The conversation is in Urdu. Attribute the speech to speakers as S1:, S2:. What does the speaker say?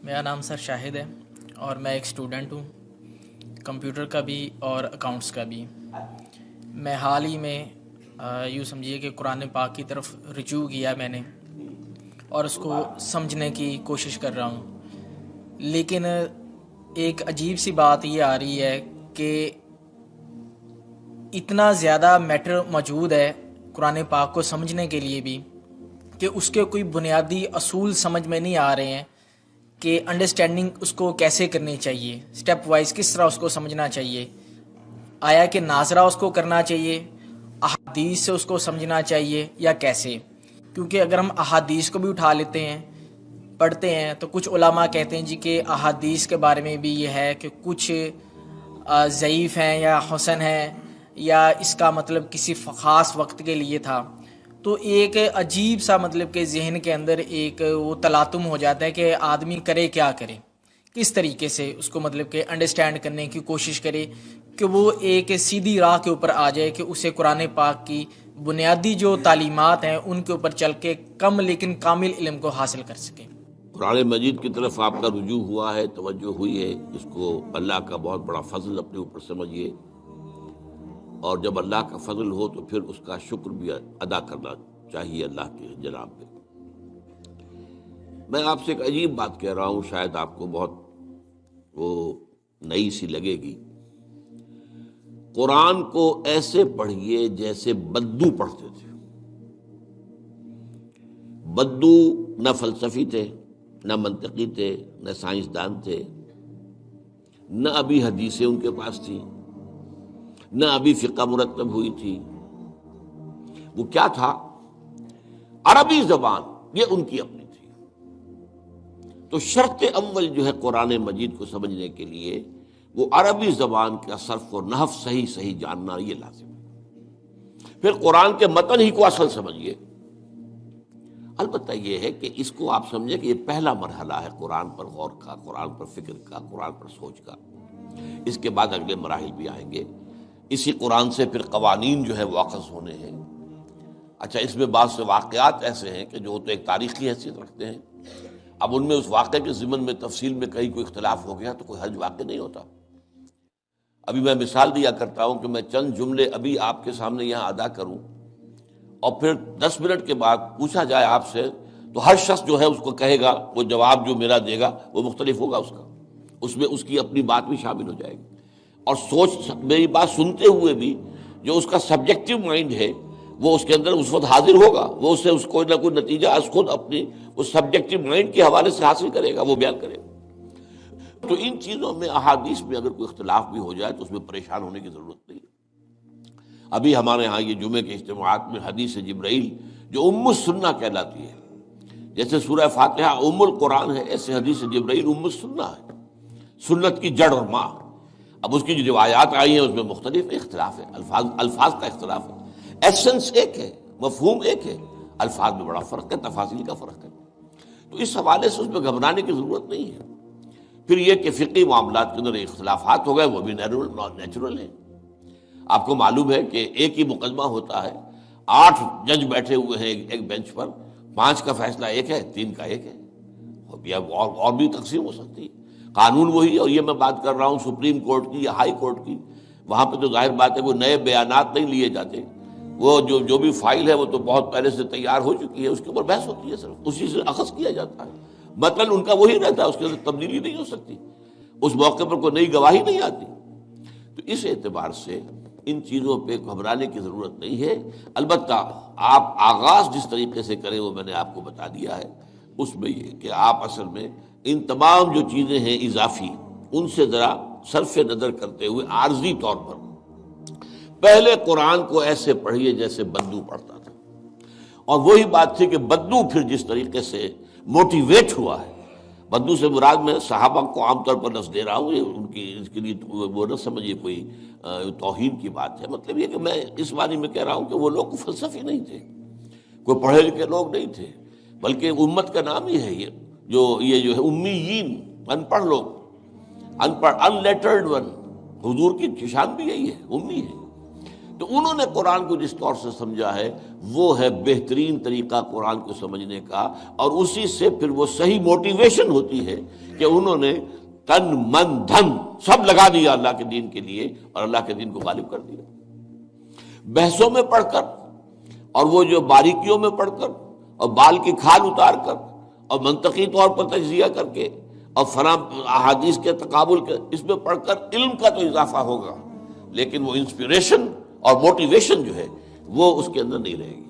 S1: میرا نام سر شاہد ہے اور میں ایک اسٹوڈنٹ ہوں، کمپیوٹر کا بھی اور اکاؤنٹس کا بھی۔ میں حال ہی میں یوں سمجھیے کہ قرآن پاک کی طرف رجوع کیا میں نے اور اس کو سمجھنے کی کوشش کر رہا ہوں، لیکن ایک عجیب سی بات یہ آ رہی ہے کہ اتنا زیادہ میٹر موجود ہے قرآن پاک کو سمجھنے کے لیے بھی کہ اس کے کوئی بنیادی اصول سمجھ میں نہیں آ رہے ہیں کہ انڈرسٹینڈنگ اس کو کیسے کرنی چاہیے، سٹیپ وائز کس طرح اس کو سمجھنا چاہیے، آیا کہ ناظرہ اس کو کرنا چاہیے، احادیث سے اس کو سمجھنا چاہیے یا کیسے؟ کیونکہ اگر ہم احادیث کو بھی اٹھا لیتے ہیں پڑھتے ہیں تو کچھ علماء کہتے ہیں جی کہ احادیث کے بارے میں بھی یہ ہے کہ کچھ ضعیف ہیں یا حسن ہیں یا اس کا مطلب کسی خاص وقت کے لیے تھا۔ تو ایک عجیب سا مطلب کہ ذہن کے اندر ایک وہ تلاطم ہو جاتا ہے کہ آدمی کرے کیا کرے، کس طریقے سے اس کو مطلب کہ انڈرسٹینڈ کرنے کی کوشش کرے کہ وہ ایک سیدھی راہ کے اوپر آ جائے کہ اسے قرآن پاک کی بنیادی جو تعلیمات ہیں ان کے اوپر چل کے کم لیکن کامل علم کو حاصل کر سکے۔
S2: قرآن مجید کی طرف آپ کا رجوع ہوا ہے، توجہ ہوئی ہے، اس کو اللہ کا بہت بڑا فضل اپنے اوپر سمجھیے، اور جب اللہ کا فضل ہو تو پھر اس کا شکر بھی ادا کرنا چاہیے اللہ کے جناب پہ۔ میں آپ سے ایک عجیب بات کہہ رہا ہوں، شاید آپ کو بہت وہ نئی سی لگے گی۔ قرآن کو ایسے پڑھیے جیسے بدو پڑھتے تھے۔ بدو نہ فلسفی تھے، نہ منطقی تھے، نہ سائنسدان تھے، نہ ابھی حدیثیں ان کے پاس تھی، نہ ابھی فقہ مرتب ہوئی تھی۔ وہ کیا تھا؟ عربی زبان، یہ ان کی اپنی تھی۔ تو شرط اول جو ہے قرآن مجید کو سمجھنے کے لیے وہ عربی زبان کا صرف و نحو صحیح جاننا یہ لازم ہے۔ پھر قرآن کے متن ہی کو اصل سمجھیے۔ البتہ یہ ہے کہ اس کو آپ سمجھیں کہ یہ پہلا مرحلہ ہے قرآن پر غور کا، قرآن پر فکر کا، قرآن پر سوچ کا۔ اس کے بعد اگلے مراحل بھی آئیں گے۔ اسی قرآن سے پھر قوانین جو ہے واقف ہونے ہیں۔ اچھا، اس میں بعض سے واقعات ایسے ہیں کہ جو تو ایک تاریخی حیثیت رکھتے ہیں، اب ان میں اس واقعے کے ضمن میں تفصیل میں کہیں کوئی اختلاف ہو گیا تو کوئی حرج واقع نہیں ہوتا۔ ابھی میں مثال دیا کرتا ہوں کہ میں چند جملے ابھی آپ کے سامنے یہاں ادا کروں اور پھر 10 منٹ کے بعد پوچھا جائے آپ سے تو ہر شخص جو ہے اس کو کہے گا، وہ جواب جو میرا دے گا وہ مختلف ہوگا، اس کا اس میں اس کی اپنی بات بھی شامل ہو جائے گی، اور سوچ میری بات سنتے ہوئے بھی جو اس کا سبجیکٹو مائنڈ ہے وہ اس کے اندر اس وقت حاضر ہوگا، وہ اس سے اس کوئی نہ کوئی نتیجہ از خود اپنی اس سبجیکٹو مائنڈ کے حوالے سے حاصل کرے گا، وہ بیان کرے گا۔ تو ان چیزوں میں احادیث میں اگر کوئی اختلاف بھی ہو جائے تو اس میں پریشان ہونے کی ضرورت نہیں ہے۔ ابھی ہمارے ہاں یہ جمعے کے اجتماعات میں حدیث جبرائیل جو ام السنہ کہلاتی ہے، جیسے سورہ فاتحہ ام القرآن ہے، ایسے حدیث جبرائیل ام السنہ ہے، سنت کی جڑ اور ماں۔ اب اس کی جو روایات آئی ہیں اس میں مختلف اختلاف ہے، الفاظ کا اختلاف ہے، ایسنس ایک ہے، مفہوم ایک ہے، الفاظ میں بڑا فرق ہے، تفاصیل کا فرق ہے۔ تو اس حوالے سے اس میں گھبرانے کی ضرورت نہیں ہے۔ پھر یہ کہ فقہی معاملات کے اندر اختلافات ہو گئے، وہ بھی نیچرل ہیں۔ آپ کو معلوم ہے کہ ایک ہی مقدمہ ہوتا ہے، 8 جج بیٹھے ہوئے ہیں ایک بینچ پر، 5 کا فیصلہ ایک ہے، 3 کا ایک ہے، یا اور بھی تقسیم ہو سکتی ہے۔ قانون وہی، اور یہ میں بات کر رہا ہوں سپریم کورٹ کی یا ہائی کورٹ کی، وہاں پہ تو ظاہر بات ہے وہ نئے بیانات نہیں لیے جاتے، وہ جو بھی فائل ہے وہ تو بہت پہلے سے تیار ہو چکی ہے، اس کے اوپر بحث ہوتی ہے، صرف اسی سے اخذ کیا جاتا ہے، مطلب ان کا وہی رہتا ہے، اس کے اندر تبدیلی نہیں ہو سکتی، اس موقع پر کوئی نئی گواہی نہیں آتی۔ تو اس اعتبار سے ان چیزوں پہ گھبرانے کی ضرورت نہیں ہے۔ البتہ آپ آغاز جس طریقے سے کریں وہ میں نے آپ کو بتا دیا ہے، اس میں یہ کہ آپ اصل میں ان تمام جو چیزیں ہیں اضافی، ان سے ذرا صرف نظر کرتے ہوئے عارضی طور پر پہلے قرآن کو ایسے پڑھیے جیسے بدو پڑھتا تھا۔ اور وہی بات تھی کہ بدو پھر جس طریقے سے موٹیویٹ ہوا ہے، بدو سے مراد میں صحابہ کو عام طور پر لفظ دے رہا ہوں، یہ ان کی اس کے لیے وہ نہ سمجھیے کوئی توہین کی بات ہے، مطلب یہ کہ میں اس معنی میں کہہ رہا ہوں کہ وہ لوگ فلسفی نہیں تھے، کوئی پڑھے لکھے لوگ نہیں تھے، بلکہ امت کا نام ہی ہے یہ جو ہے امیین، ان پڑھ لوگ، ان پڑھ، ان لیٹرڈ ون، حضور کی شان بھی یہی ہے، امی ہے۔ تو انہوں نے قرآن کو جس طور سے سمجھا ہے وہ ہے بہترین طریقہ قرآن کو سمجھنے کا، اور اسی سے پھر وہ صحیح موٹیویشن ہوتی ہے کہ انہوں نے تن من دھن سب لگا دیا اللہ کے دین کے لیے اور اللہ کے دین کو غالب کر دیا۔ بحثوں میں پڑھ کر اور وہ جو باریکیوں میں پڑھ کر اور بال کی کھال اتار کر اور منطقی طور پر تجزیہ کر کے اور فلاں احادیث کے تقابل کے اس میں پڑھ کر علم کا تو اضافہ ہوگا، لیکن وہ انسپریشن اور موٹیویشن جو ہے وہ اس کے اندر نہیں رہے گی۔